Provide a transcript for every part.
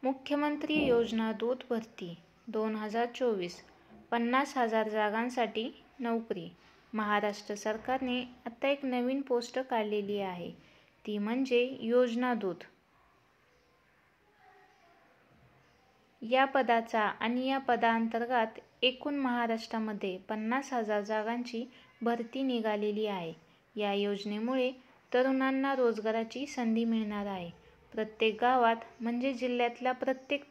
मुख्यमंत्री योजना दूत भरती 2024 50,000 जागांसाठी नोकरी। महाराष्ट्र सरकारने आता एक नवीन पोस्ट काढलेली आहे, ती म्हणजे योजना दूत या पदाचा आणि या पदांतर्गत एकूण महाराष्ट्रामध्ये 50,000 जागांची भरती निघालेली आहे। या योजनेमुळे तरुणांना रोजगाराची संधी मिळणार आहे। प्रत्येक गावात म्हणजे जिल्ह्यातल्या प्रत्येक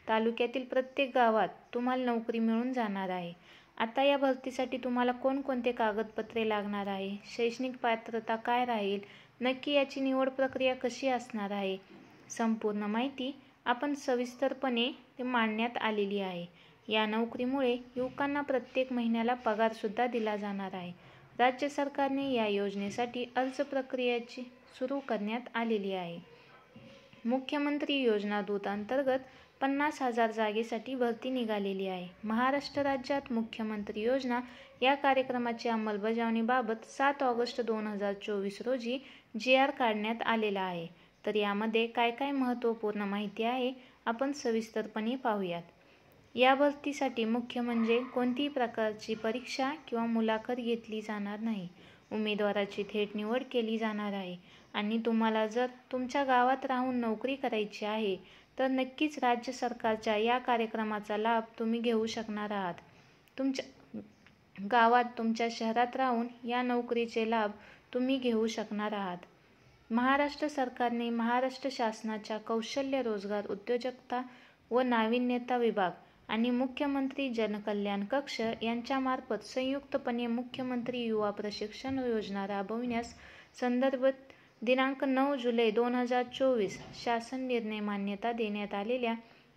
तालुक्यातील प्रत्येक गावात तुम्हाला नोकरी मिळून जाणार आहे। आता या भरतीसाठी तुम्हाला कोणकोणते कागदपत्रे लागणार आहे, शैक्षणिक पात्रता काय राहील, नक्की याची निवड प्रक्रिया कशी असणार आहे, संपूर्ण माहिती आपण सविस्तरपणे मांडण्यात आलेली आहे। या नोकरीमुळे युवकांना प्रत्येक महिन्याला पगार सुद्धा दिला जाणार आहे। राज्य सरकारने या योजनेसाठी अर्ज प्रक्रियेची सुरू करण्यात आलेली आहे। मुख्यमंत्री योजना दूत अंतर्गत 50,000 जागेसाठी भरती निघालेली आहे। महाराष्ट्र राज्यात मुख्यमंत्री योजना या कार्यक्रमाची अंमलबजावणीबाबत 7 ऑगस्ट 2024 रोजी GR काढण्यात आलेला आहे। तर यामध्ये काय काय महत्त्वपूर्ण माहिती आहे आपण सविस्तरपणे पाहूयात। या भरतीसाठी मुख्य म्हणजे कोणतीही प्रकारची परीक्षा किंवा मुलाखत घेतली जाणार नाही। उमेदवाराची थेट निवड केली जाणार आहे आणि तुम्हाला जर तुमच्या गावात राहून नोकरी करायची आहे तर नक्कीच राज्य सरकारच्या या कार्यक्रमाचा लाभ तुम्ही घेऊ शकणार आहात। तुमच्या गावात, तुमच्या शहरात राहून या नोकरीचे लाभ तुम्ही घेऊ शकणार आहात। महाराष्ट्र सरकारने महाराष्ट्र शासनाच्या कौशल्य रोजगार उद्योजकता व नाविन्यता विभाग आणि मुख्यमंत्री जनकल्याण कक्ष यांच्यामार्फत संयुक्तपणे मुख्यमंत्री युवा प्रशिक्षण योजना राबविण्यास संदर्भात दिनांक 9 जुलै 2024 शासन निर्णय मान्यता देण्यात आलेल्या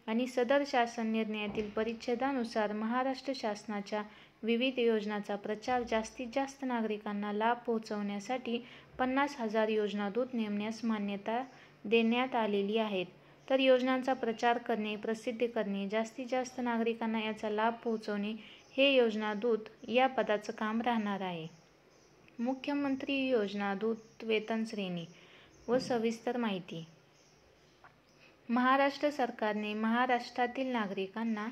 आणि सदर शासन निर्णयातील परिच्छेदानुसार महाराष्ट्र शासनाच्या विविध योजनांचा प्रचार जास्तीत जास्त नागरिकांना लाभ पोहोचवण्यासाठी 50,000 योजना दूत नेमण्यास मान्यता देण्यात आलेली आहे। तर योजनांचा प्रचार करणे, प्रसिद्ध करणे, जास्तीत जास्त नागरिकांना याचा लाभ पोहोचवणे हे योजना दूत या पदाचं काम राहणार आहे। मुख्यमंत्री योजना दूत वेतन श्रेणी व सविस्तर माहिती। महाराष्ट्र सरकारने महाराष्ट्रातील नागरिकांना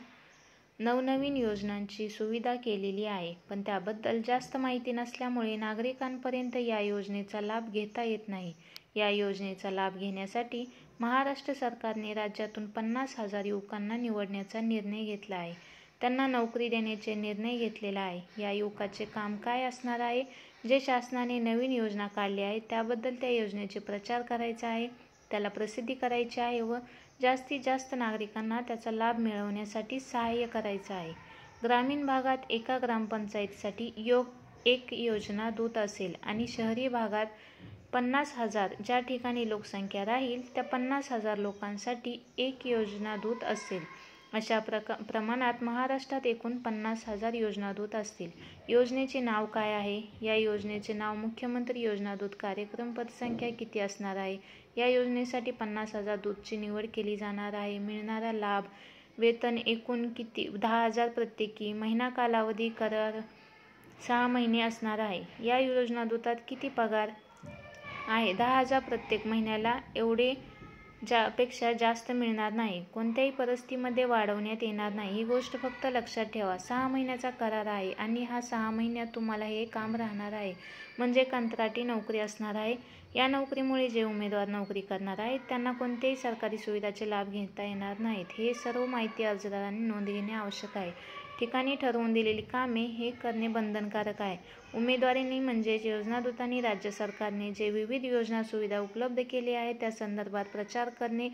नवनवीन योजनांची सुविधा केलेली आहे, पण त्याबद्दल जास्त माहिती नसल्यामुळे नागरिकांपर्यंत या योजनेचा लाभ घेता येत नाही। या योजनेचा लाभ घेण्यासाठी महाराष्ट्र सरकारने राज्यातून 50,000 युवकांना निवडण्याचा निर्णय घेतला आहे। त्यांना नोकरी देण्याचे निर्णय घेतलेला आहे। या युवकाचे काम काय असणार आहे? जे शासनाने नवीन योजना काढली आहे त्याबद्दल त्या योजनेचे प्रचार करायचा आहे, त्याला प्रसिद्धी करायची आहे व जास्तीत जास्त नागरिकांना त्याचा लाभ मिळवण्यासाठी सहाय्य करायचं आहे। ग्रामीण भागात एका ग्रामपंचायतीसाठी एक योजना दूत असेल आणि शहरी भागात 50,000 ज्या ठिकाणी लोकसंख्या राहील त्या 50,000 लोकांसाठी एक योजना दूत असेल। अशा प्रमाणात महाराष्ट्रात एकूण 50,000 योजना दूत असतील। योजनेचे नाव काय आहे? या योजनेचे नाव मुख्यमंत्री योजना दूत कार्यक्रम पदसंख्या किती असणार आहे? या योजनेसाठी 50,000 दूतची निवड केली जाणार आहे। मिळणारा लाभ, वेतन एकूण किती? 10,000 प्रत्येकी। महिना कालावधी करार 6 महिने असणार आहे। या योजना दूतात किती पगार आहे? 10,000 प्रत्येक महिन्याला, एवढे पेक्षा जास्त मिळणार नाही। कोणत्याही परिस्थितीमध्ये वाढवण्यात येणार नाही, ही गोष्ट फक्त लक्षात ठेवा। 6 महिन्याचा करार आहे आणि हा 6 महिन्यात तुम्हाला हे काम राहणार आहे, म्हणजे कंत्राटी नोकरी असणार आहे। या नोकरीमुळे जे उमेदवार नोकरी करणार आहेत त्यांना कोणत्याही सरकारी सुविधांचे लाभ घेता येणार नाहीत। हे सर्व माहिती अर्जदारांनी नोंद घेणे आवश्यक आहे। ठिकाणी ठरवून दिलेली कामे हे करणे बंधनकारक आहे। उमेदवारीने म्हणजेच योजना दूतांनी राज्य सरकारने जे विविध योजना सुविधा उपलब्ध केली आहे त्या संदर्भात प्रचार करणे,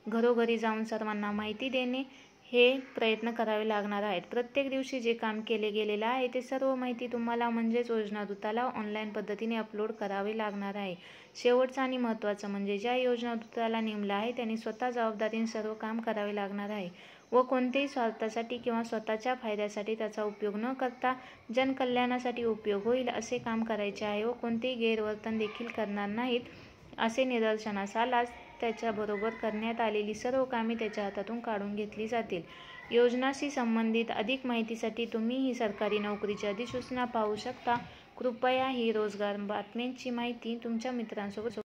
घरोघरी जाऊन सर्वांना माहिती देणे हे प्रयत्न करावे लागणार आहेत। प्रत्येक दिवशी जे काम केले गेलेले आहे ते सर्व माहिती तुम्हाला म्हणजेच योजना दूताला ऑनलाईन पद्धतीने अपलोड करावे लागणार आहे। शेवटचं आणि महत्त्वाचं म्हणजे ज्या योजना दूताला नेमलं आहे त्यांनी स्वतः जबाबदारीने सर्व काम करावे लागणार आहे व कोणत्याही स्वार्थासाठी किंवा स्वतःच्या फायद्यासाठी त्याचा उपयोग न करता जनकल्याणासाठी उपयोग होईल असे काम करायचे आहे व कोणतेही गैरवर्तन देखील करणार नाहीत। असे निदर्शनास आल्यास त्याच्याबरोबर करण्यात आलेली सर्व कामे त्याच्या हातातून काढून घेतली जातील। योजनाशी संबंधित अधिक माहितीसाठी तुम्ही ही सरकारी नोकरीची अधिसूचना पाहू शकता। कृपया ही रोजगार बातम्यांची माहिती तुमच्या मित्रांसोबत